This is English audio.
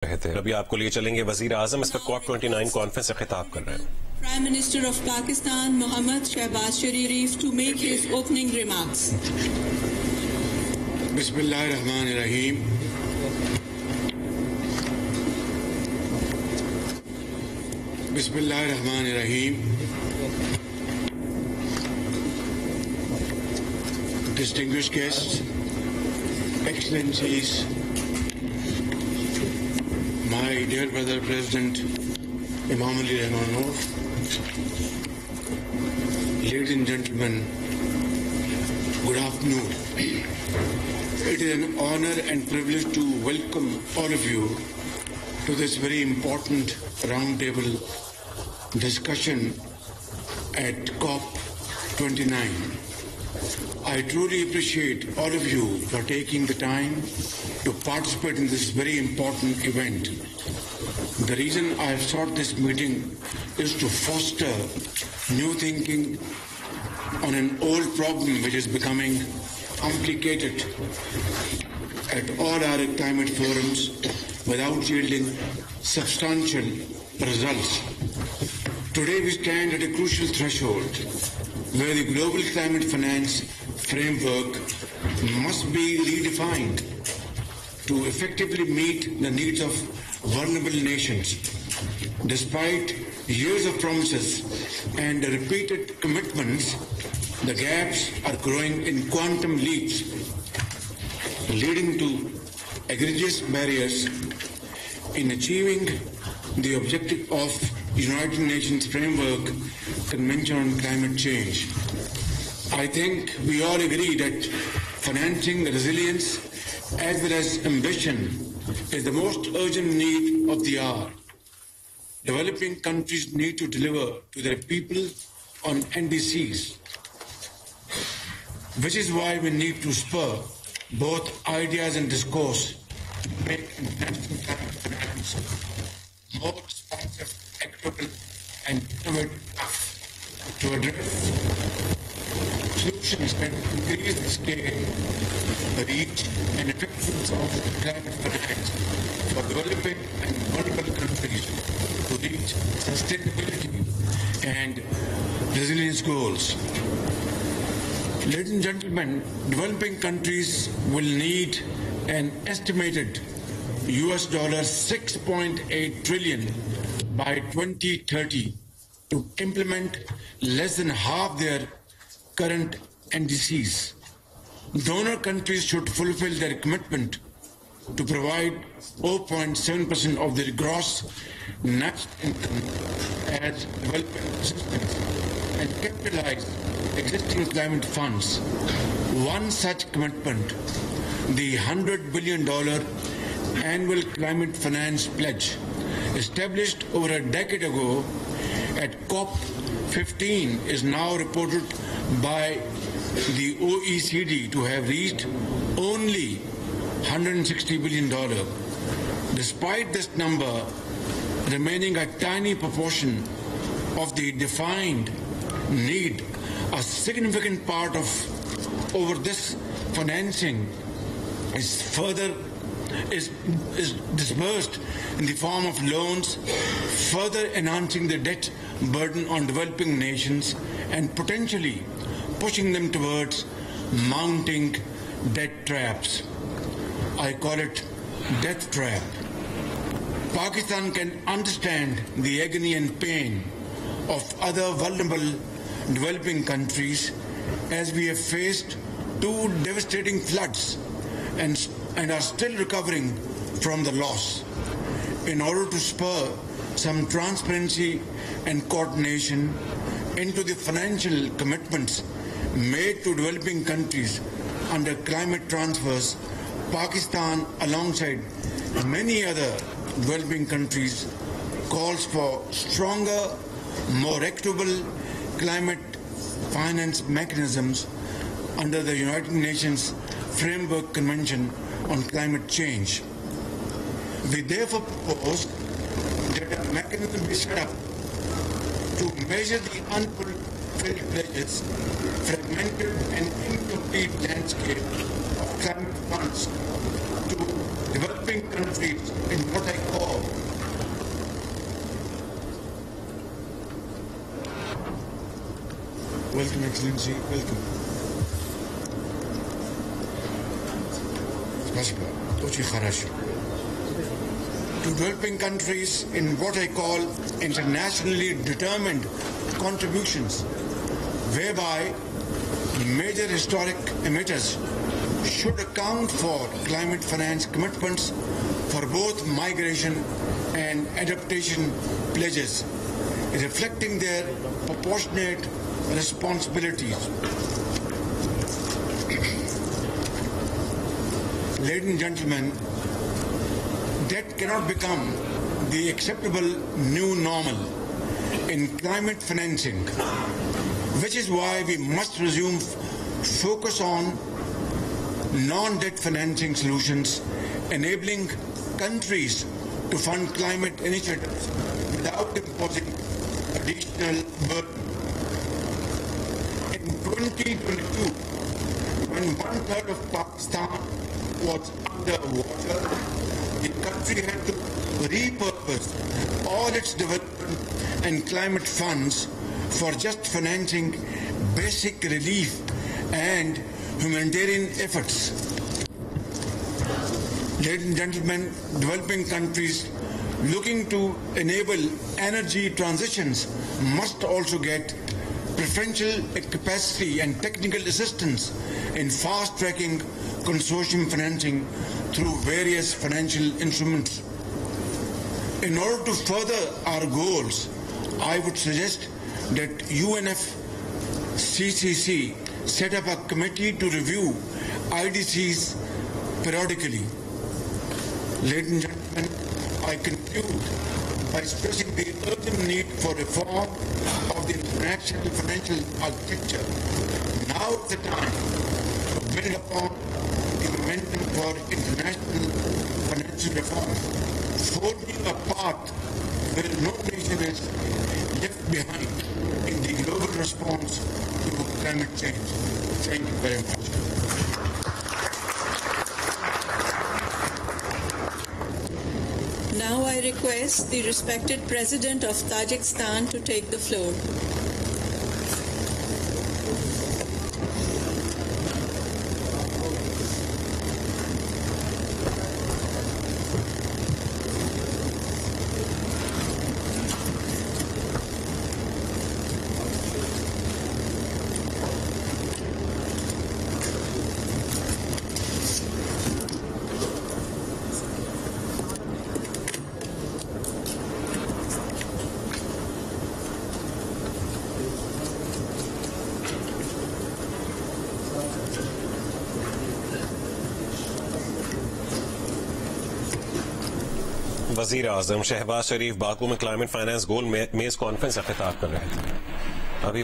थे। अभी आपको लिए चलेंगे वजीर आजम इस पर COP29 कॉन्फ्रेंस से खिताब कर रहे हैं। Prime Minister of Pakistan Mohammad Shehbaz Sharif to make his opening remarks. Bismillahirrahmanirrahim. Bismillahirrahmanirrahim. Distinguished guests, Excellencies, my dear brother President Imam Ali Rahmanov, ladies and gentlemen, good afternoon. It is an honor and privilege to welcome all of you to this very important roundtable discussion at COP29. I truly appreciate all of you for taking the time to participate in this very important event. The reason I have sought this meeting is to foster new thinking on an old problem which is becoming complicated at all our climate forums without yielding substantial results. Today we stand at a crucial threshold where the global climate finance framework must be redefined to effectively meet the needs of vulnerable nations. Despite years of promises and repeated commitments, the gaps are growing in quantum leaps, leading to egregious barriers in achieving the objective of United Nations Framework Convention on Climate Change. I think we all agree that financing resilience as well as ambition is the most urgent need of the hour. Developing countries need to deliver to their people on NDCs, which is why we need to spur both ideas and discourse to make international climate finance more responsive, equitable, and innovative to address solutions that increase the scale, the reach, and effectiveness of climate finance for developing and vulnerable countries to reach sustainability and resilience goals. Ladies and gentlemen, developing countries will need an estimated $6.8 trillion by 2030 to implement less than half their current NDCs. Donor countries should fulfill their commitment to provide 0.7% of their gross national income as development assistance and capitalize existing climate funds. One such commitment, the $100 billion annual climate finance pledge, established over a decade ago at COP15, is now reported by the OECD to have reached only $160 billion. Despite this number remaining a tiny proportion of the defined need, a significant part of over this financing is disbursed in the form of loans, further enhancing the debt burden on developing nations and potentially pushing them towards mounting debt traps. I call it death trap. Pakistan can understand the agony and pain of other vulnerable developing countries as we have faced two devastating floods and are still recovering from the loss. In order to spur some transparency and coordination into the financial commitments made to developing countries under climate transfers, Pakistan, alongside many other developing countries, calls for stronger, more equitable climate finance mechanisms under the United Nations Framework Convention on Climate Change. We therefore propose that a mechanism be set up to measure the unfulfilled pledges, fragmented and incomplete landscape of climate funds, to developing countries in what I call welcome, Excellency, welcome. To developing countries in what I call internationally determined contributions, whereby major historic emitters should account for climate finance commitments for both migration and adaptation pledges, reflecting their proportionate responsibilities. Ladies and gentlemen, debt cannot become the acceptable new normal in climate financing, which is why we must resume focus on non-debt financing solutions, enabling countries to fund climate initiatives without imposing additional burden. In 2022, when one-third of Pakistan was underwater, the country had to repurpose all its development and climate funds for just financing basic relief and humanitarian efforts. Ladies and gentlemen, developing countries looking to enable energy transitions must also get preferential capacity and technical assistance in fast-tracking consortium financing through various financial instruments. In order to further our goals, I would suggest that UNFCCC set up a committee to review IDCs periodically. Ladies and gentlemen, I conclude by expressing the urgent need for reform of the international financial architecture. Now is the time to build upon the momentum for international financial reform, forging a path where no nation is left behind in the global response to climate change. Thank you very much. Now I request the respected President of Tajikistan to take the floor. वज़ीर आज़म शहबाज शरीफ Baku में climate finance गोल मेज़ conference से खिताब कर रहे थे। अभी